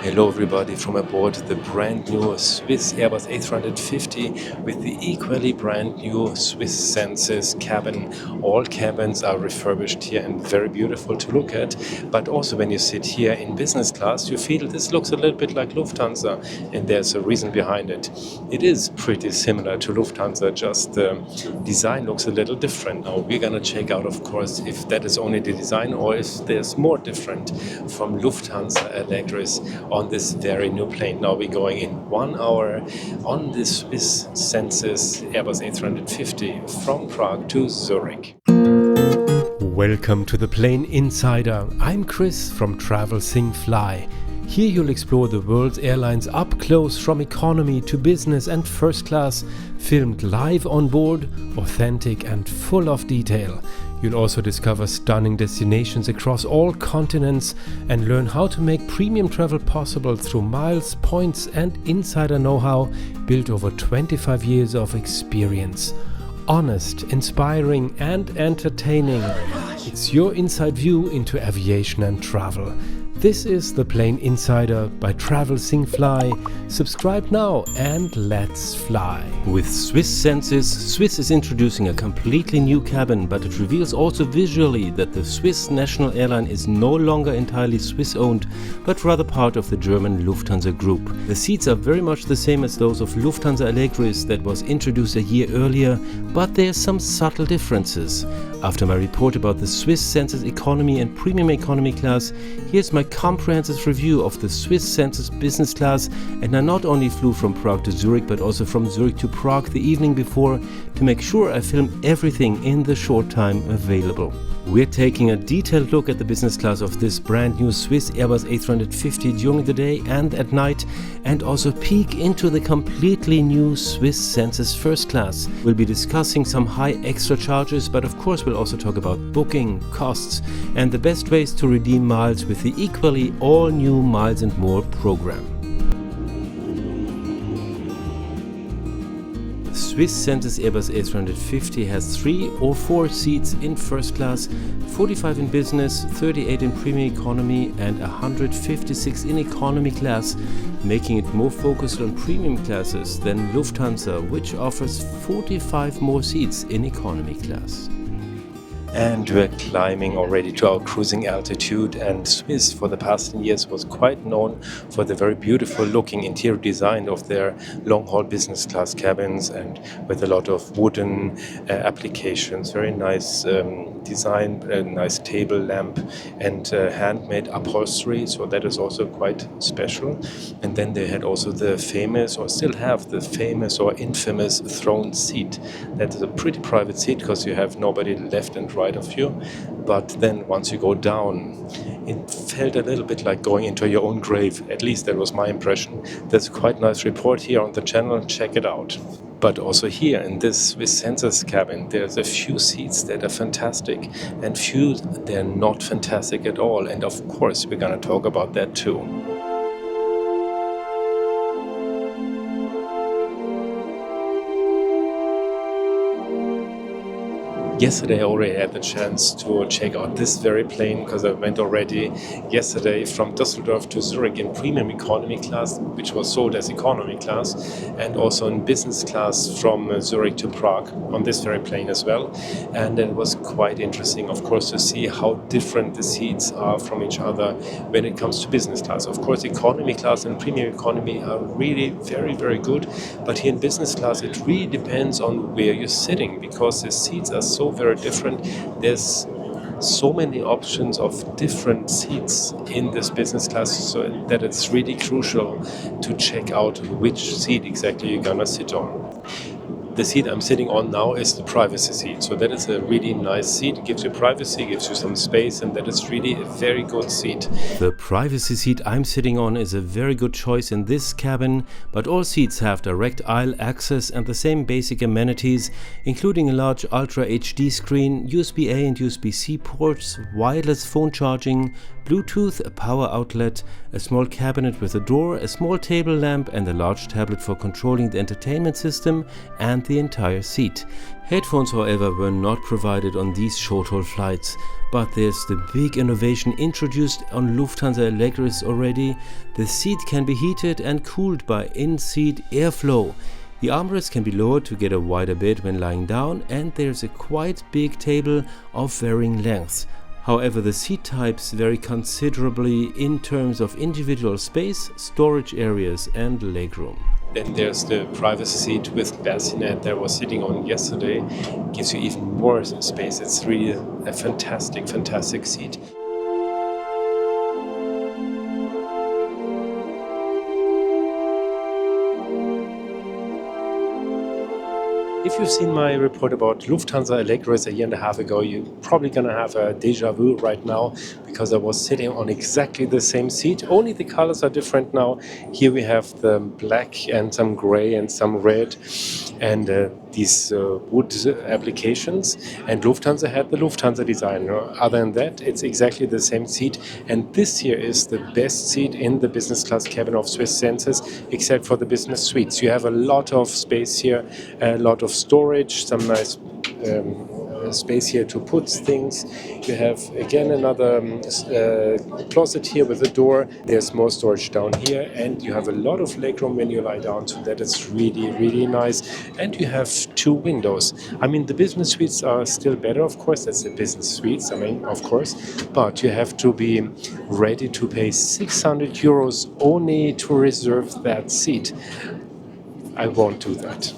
Hello everybody from aboard the brand new SWISS Airbus A350 with the equally brand new SWISS Senses cabin. All cabins are refurbished here and very beautiful to look at, but also when you sit here in business class you feel this looks a little bit like Lufthansa, and there's a reason behind it. It is pretty similar to Lufthansa, just the design looks a little different. Now we're gonna check out, of course, if that is only the design or if there's more different from Lufthansa Allegris on this very new plane. Now we're going in 1 hour on the SWISS Senses Airbus A350 from Prague to Zurich. Welcome to the Plane Insider. I'm Chris from Travel Sing Fly. Here you'll explore the world's airlines up close, from economy to business and first class, filmed live on board, authentic and full of detail. You'll also discover stunning destinations across all continents and learn how to make premium travel possible through miles, points and insider know-how built over 25 years of experience. Honest, inspiring and entertaining. It's your inside view into aviation and travel. This is the Plane Insider by Travel Sing Fly. Subscribe now and let's fly. With SWISS Senses, SWISS is introducing a completely new cabin, but it reveals also visually that the Swiss national airline is no longer entirely Swiss owned, but rather part of the German Lufthansa group. The seats are very much the same as those of Lufthansa Allegris that was introduced a year earlier, but there are some subtle differences. After my report about the SWISS Senses economy and premium economy class, here's my comprehensive review of the SWISS Senses business class, and I not only flew from Prague to Zurich but also from Zurich to Prague the evening before to make sure I film everything in the short time available. We're taking a detailed look at the business class of this brand new SWISS Airbus A350 during the day and at night, and also peek into the completely new SWISS Senses first class. We'll be discussing some high extra charges, but of course we'll also talk about booking, costs and the best ways to redeem miles with the equally all new Miles and More program. SWISS Senses Airbus A350 has 3 or 4 seats in first class, 45 in business, 38 in premium economy and 156 in economy class, making it more focused on premium classes than Lufthansa, which offers 45 more seats in economy class. And we're climbing already to our cruising altitude, and SWISS for the past 10 years was quite known for the very beautiful looking interior design of their long-haul business class cabins, and with a lot of wooden applications, very nice design, a nice table lamp and handmade upholstery, so that is also quite special. And then they had also the famous, or still have the famous or infamous throne seat. That is a pretty private seat because you have nobody left and right of you, but then once you go down it felt a little bit like going into your own grave. At least that was my impression. There's a quite nice report here on the channel, check it out. But also here in this SWISS Senses cabin there's a few seats that are fantastic and few they're not fantastic at all, and of course we're gonna talk about that too. Yesterday I already had the chance to check out this very plane because I went already yesterday from Düsseldorf to Zurich in premium economy class, which was sold as economy class, and also in business class from Zurich to Prague on this very plane as well. And it was quite interesting, of course, to see how different the seats are from each other when it comes to business class. Of course, economy class and premium economy are really very, very good, but here in business class it really depends on where you're sitting, because the seats are so very different. There's so many options of different seats in this business class, so that it's really crucial to check out which seat exactly you're gonna sit on. The seat I'm sitting on now is the privacy seat, so that is a really nice seat. It gives you privacy, gives you some space, and that is really a very good seat. The privacy seat I'm sitting on is a very good choice in this cabin, but all seats have direct aisle access and the same basic amenities, including a large Ultra HD screen, USB-A and USB-C ports, wireless phone charging, Bluetooth, a power outlet, a small cabinet with a door, a small table lamp and a large tablet for controlling the entertainment system and the entire seat. Headphones, however, were not provided on these short-haul flights, but there's the big innovation introduced on Lufthansa Allegris already. The seat can be heated and cooled by in-seat airflow. The armrest can be lowered to get a wider bed when lying down, and there's a quite big table of varying lengths. However, the seat types vary considerably in terms of individual space, storage areas and legroom. Then there's the privacy seat with bassinet that I was sitting on yesterday. It gives you even more space. It's really a fantastic seat. If you've seen my report about Lufthansa Allegris a year and a half ago, you're probably going to have a déjà vu right now, because I was sitting on exactly the same seat, only the colors are different now. Here we have the black and some gray and some red and these wood applications, and Lufthansa had the Lufthansa design. Other than that, it's exactly the same seat, and this here is the best seat in the business class cabin of SWISS Senses, except for the business suites. You have a lot of space here, a lot of storage, some nice space here to put things. You have again another closet here with a door. There's more storage down here, and you have a lot of legroom when you lie down, so that is really nice. And you have two windows. I mean, the business suites are still better, of course. That's the business suites, I mean, of course, but you have to be ready to pay 600 euros only to reserve that seat. I won't do that.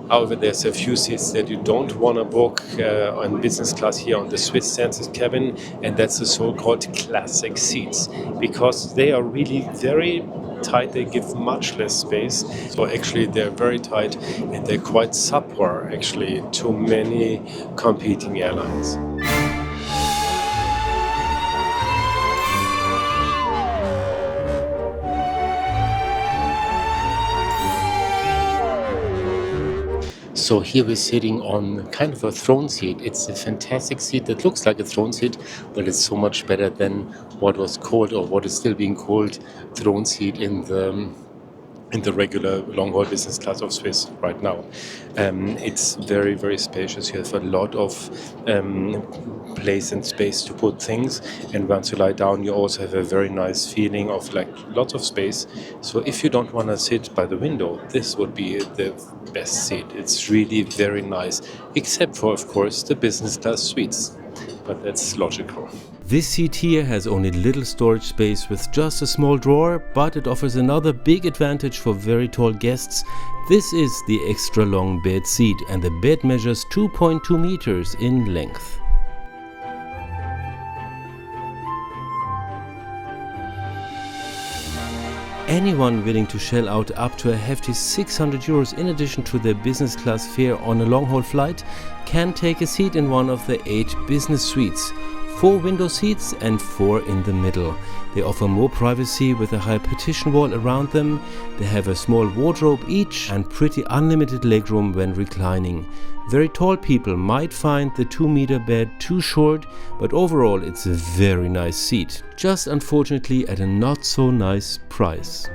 However, there's a few seats that you don't want to book on business class here on the SWISS Senses cabin, and that's the so-called classic seats, because they are really very tight. They give much less space, so actually they're very tight and they're quite subpar actually to many competing airlines. So here we're sitting on kind of a throne seat. It's a fantastic seat that looks like a throne seat, but it's so much better than what was called, or what is still being called, throne seat in the regular long-haul business class of Swiss right now. It's very spacious. You have a lot of place and space to put things, and once you lie down you also have a very nice feeling of like lots of space. So if you don't want to sit by the window, this would be the best seat. It's really very nice, except for, of course, the business class suites, but that's logical. This seat here has only little storage space with just a small drawer, but it offers another big advantage for very tall guests. This is the extra long bed seat, and the bed measures 2.2 meters in length. Anyone willing to shell out up to a hefty 600 euros in addition to their business class fare on a long-haul flight can take a seat in one of the 8 business suites. 4 window seats and 4 in the middle. They offer more privacy with a high partition wall around them. They have a small wardrobe each and pretty unlimited legroom when reclining. Very tall people might find the 2-meter bed too short, but overall it's a very nice seat. Just unfortunately at a not so nice price.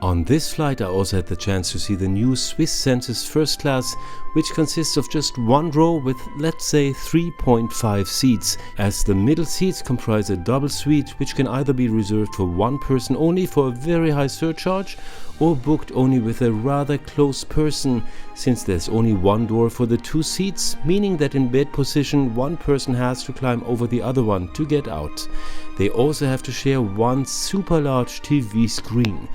On this flight I also had the chance to see the new SWISS Senses first class, which consists of just one row with, let's say, 3.5 seats, as the middle seats comprise a double suite which can either be reserved for one person only for a very high surcharge, or booked only with a rather close person, since there's only one door for the 2 seats, meaning that in bed position one person has to climb over the other one to get out. They also have to share one super large TV screen.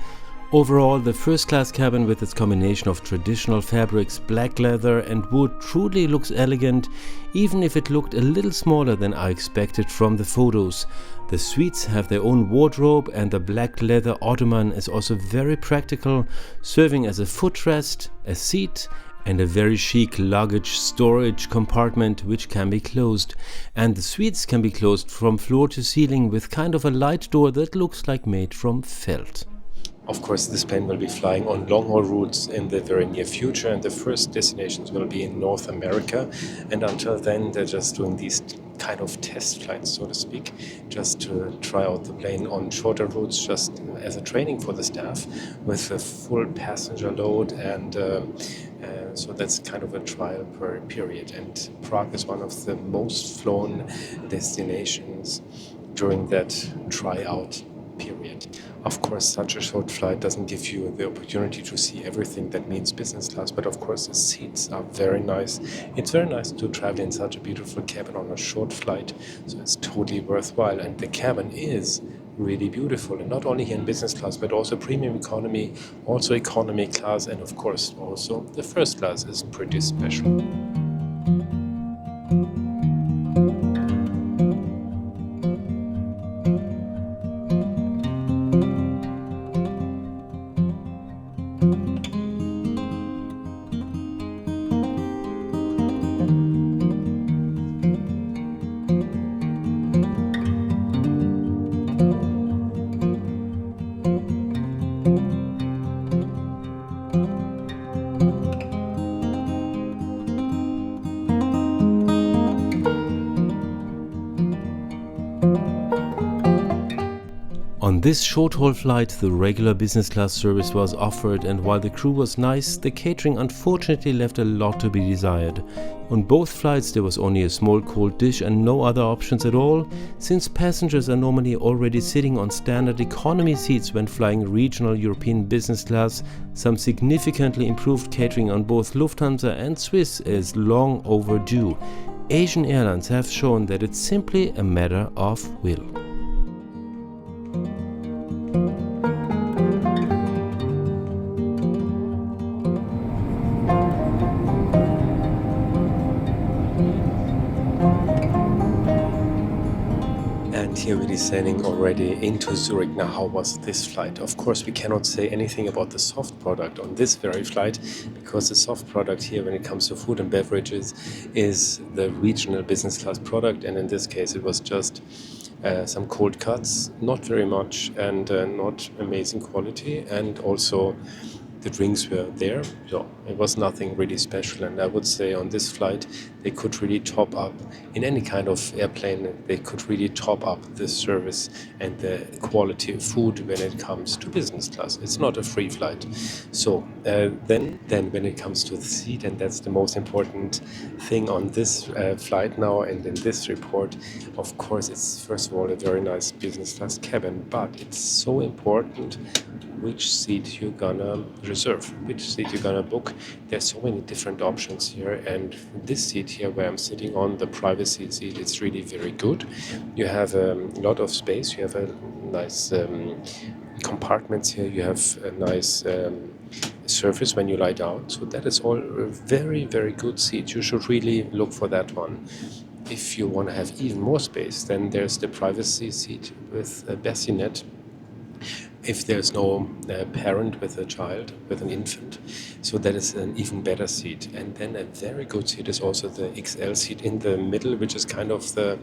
Overall, the first class cabin with its combination of traditional fabrics, black leather and wood truly looks elegant, even if it looked a little smaller than I expected from the photos. The suites have their own wardrobe, and the black leather ottoman is also very practical, serving as a footrest, a seat and a very chic luggage storage compartment which can be closed. And the suites can be closed from floor to ceiling with kind of a light door that looks like made from felt. Of course, this plane will be flying on long-haul routes in the very near future, and the first destinations will be in North America. And until then, they're just doing these kind of test flights, so to speak, just to try out the plane on shorter routes, just as a training for the staff, with a full passenger load. And so that's kind of a trial per period. And Prague is one of the most flown destinations during that tryout period. Of course, such a short flight doesn't give you the opportunity to see everything that means business class, but of course the seats are very nice. It's very nice to travel in such a beautiful cabin on a short flight, so it's totally worthwhile. And the cabin is really beautiful, and not only here in business class, but also premium economy, also economy class, and of course also the first class is pretty special. On this short-haul flight, the regular business class service was offered, and while the crew was nice, the catering unfortunately left a lot to be desired. On both flights there was only a small cold dish and no other options at all, since passengers are normally already sitting on standard economy seats when flying regional European business class. Some significantly improved catering on both Lufthansa and SWISS is long overdue. Asian airlines have shown that it's simply a matter of will. And here we're descending already into Zurich. Now, how was this flight? Of course, we cannot say anything about the soft product on this very flight, because the soft product here, when it comes to food and beverages, is the regional business class product. And in this case, it was just some cold cuts, not very much, and not amazing quality. And also the drinks were there, so it was nothing really special. And I would say on this flight they could really top up, in any kind of airplane, they could really top up the service and the quality of food when it comes to business class. It's not a free flight. So then when it comes to the seat, and that's the most important thing on this flight now and in this report, of course it's first of all a very nice business class cabin, but it's so important which seat you're gonna reserve, which seat you're gonna book. There's so many different options here, and this seat here where I'm sitting on, the privacy seat, it's really very good. You have a lot of space, you have a nice compartments here, you have a nice surface when you lie down, so that is all a very, very good seat. You should really look for that one. If you want to have even more space, then there's the privacy seat with a bassinet, if there's no parent with a child, with an infant. So that is an even better seat. And then a very good seat is also the XL seat in the middle, which is kind of the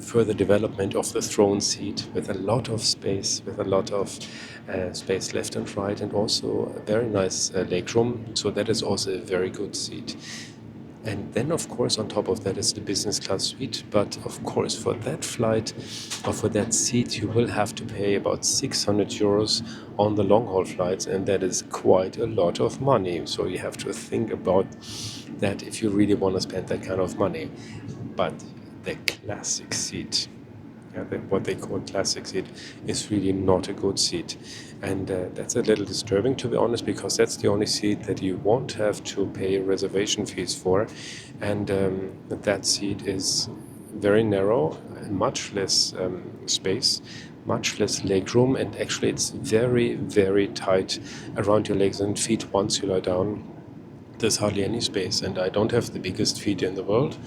further development of the throne seat, with a lot of space, with a lot of space left and right, and also a very nice legroom. So that is also a very good seat. And then, of course, on top of that is the business class suite. But, of course, for that flight or for that seat, you will have to pay about 600 euros on the long-haul flights. And that is quite a lot of money. So you have to think about that if you really want to spend that kind of money. But the classic seat, what they call classic seat, is really not a good seat. And that's a little disturbing, to be honest, because that's the only seat that you won't have to pay reservation fees for. And that seat is very narrow, much less space, much less legroom, and actually it's very, very tight around your legs and feet once you lie down. There's hardly any space, and I don't have the biggest feet in the world,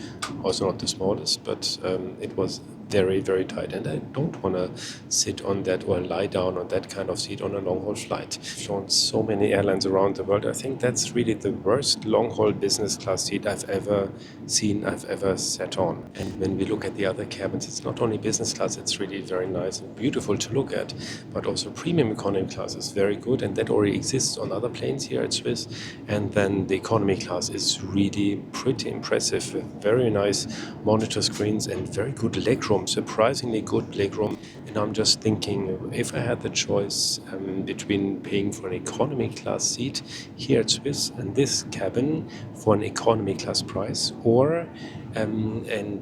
also not the smallest, but it was very, very tight, and I don't want to sit on that or lie down on that kind of seat on a long-haul flight. I've flown so many airlines around the world. I think that's really the worst long-haul business class seat I've ever seen, I've ever sat on. And when we look at the other cabins, it's not only business class, it's really very nice and beautiful to look at, but also premium economy class is very good, and that already exists on other planes here at Swiss. And then the economy class is really pretty impressive, with very nice monitor screens and very good legroom, surprisingly good legroom. And I'm just thinking, if I had the choice between paying for an economy class seat here at Swiss and this cabin for an economy class price, or a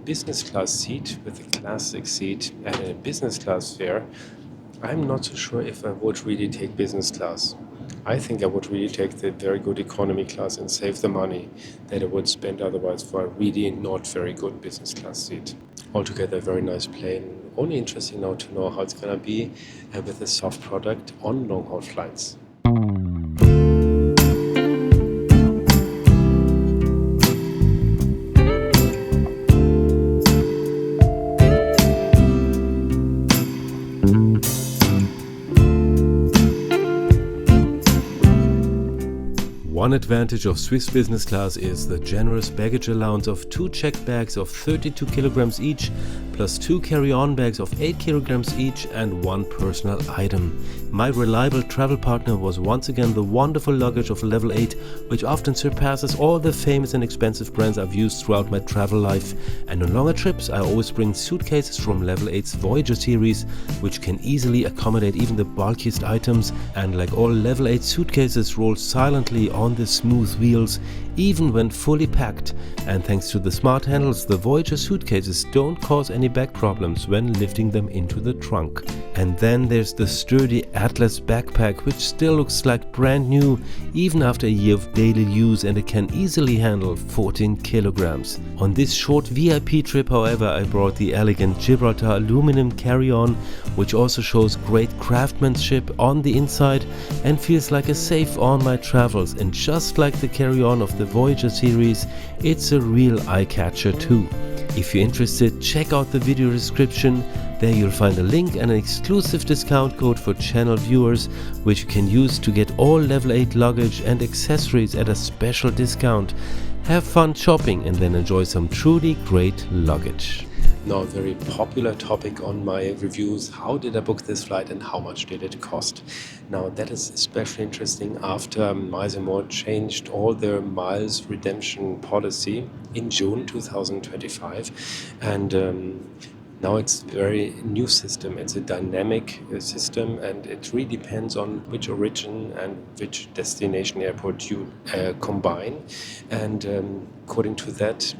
business class seat with a classic seat and a business class fare, I'm not so sure if I would really take business class. I think I would really take the very good economy class and save the money that I would spend otherwise for a really not very good business class seat. Altogether, a very nice plane. Only interesting now to know how it's going to be with a soft product on long-haul flights. One advantage of Swiss business class is the generous baggage allowance of 2 checked bags of 32 kilograms each, plus 2 carry-on bags of 8 kilograms each and 1 personal item. My reliable travel partner was once again the wonderful luggage of Level 8, which often surpasses all the famous and expensive brands I've used throughout my travel life. And on longer trips I always bring suitcases from Level 8's Voyager series, which can easily accommodate even the bulkiest items, and like all Level 8 suitcases roll silently on the smooth wheels even when fully packed, and thanks to the smart handles, the Voyager suitcases don't cause any back problems when lifting them into the trunk. And then there's the sturdy Atlas backpack, which still looks like brand new even after a year of daily use, and it can easily handle 14 kilograms. On this short VIP trip, however, I brought the elegant Gibraltar aluminum carry-on, which also shows great craftsmanship on the inside and feels like a safe on my travels. And just like the carry-on of the Voyager series, it's a real eye-catcher too. If you're interested, check out the video description. There you'll find a link and an exclusive discount code for channel viewers, which you can use to get all Level 8 luggage and accessories at a special discount. Have fun shopping and then enjoy some truly great luggage. Now, a very popular topic on my reviews: how did I book this flight and how much did it cost? Now, that is especially interesting after Miles & More changed all their miles redemption policy in June 2025, and now it's a very new system. It's a dynamic system, and it really depends on which origin and which destination airport you combine, and according to that,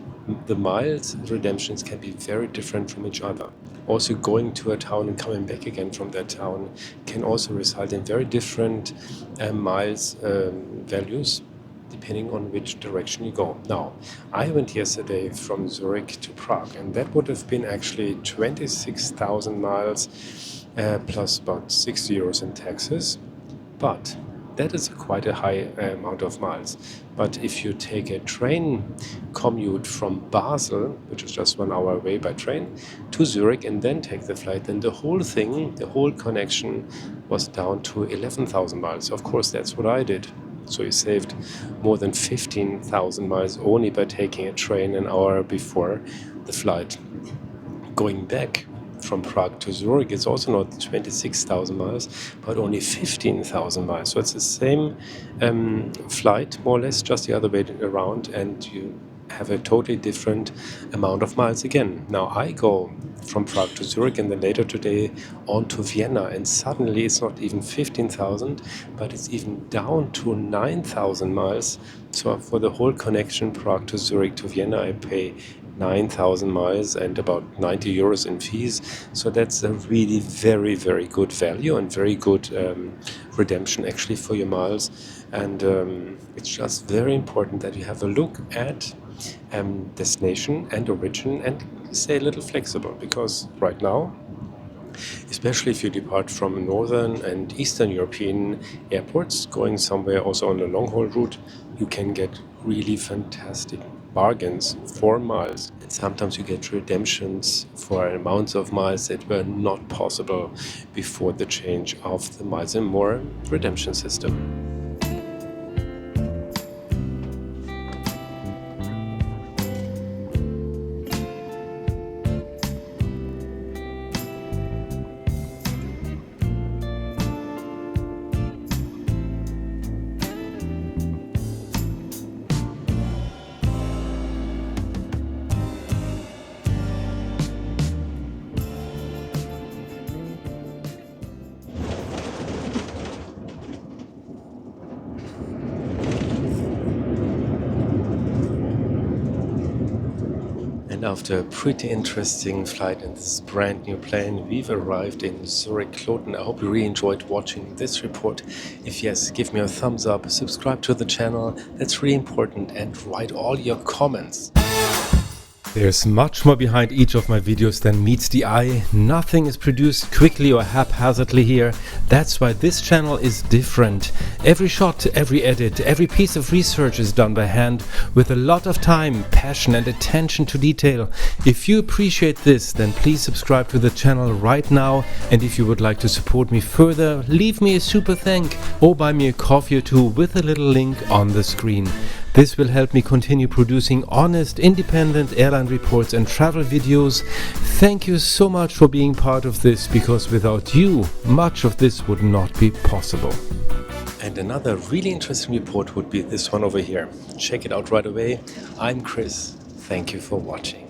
the miles redemptions can be very different from each other. Also, going to a town and coming back again from that town can also result in very different miles values depending on which direction you go. Now, I went yesterday from Zürich to Prague, and that would have been actually 26,000 miles plus about 60 euros in taxes, but that is quite a high amount of miles. But if you take a train commute from Basel, which is just 1 hour away by train, to Zurich and then take the flight, then the whole thing, the whole connection was down to 11,000 miles. Of course, that's what I did. So you saved more than 15,000 miles only by taking a train an hour before the flight. Going back from Prague to Zurich, it's also not 26,000 miles, but only 15,000 miles. So it's the same flight, more or less, just the other way around, and you have a totally different amount of miles again. Now, I go from Prague to Zurich and then later today on to Vienna, and suddenly it's not even 15,000, but it's even down to 9,000 miles. So for the whole connection, Prague to Zurich to Vienna, I pay 9,000 miles and about 90 euros in fees. So that's a really very, very good value and very good redemption actually for your miles. And it's just very important that you have a look at destination and origin and stay a little flexible, because right now, especially if you depart from northern and eastern European airports going somewhere also on a long haul route, you can get really fantastic bargains for miles. And sometimes you get redemptions for amounts of miles that were not possible before the change of the miles and more redemption system. And after a pretty interesting flight in this brand new plane, we've arrived in Zurich, Kloten. I hope you really enjoyed watching this report. If yes, give me a thumbs up, subscribe to the channel, that's really important, and write all your comments. There's much more behind each of my videos than meets the eye. Nothing is produced quickly or haphazardly here. That's why this channel is different. Every shot, every edit, every piece of research is done by hand with a lot of time, passion and attention to detail. If you appreciate this, then please subscribe to the channel right now. And if you would like to support me further, leave me a super thank or buy me a coffee or two with a little link on the screen. This will help me continue producing honest, independent airline reports and travel videos. Thank you so much for being part of this, because without you, much of this would not be possible. And another really interesting report would be this one over here. Check it out right away. I'm Chris. Thank you for watching.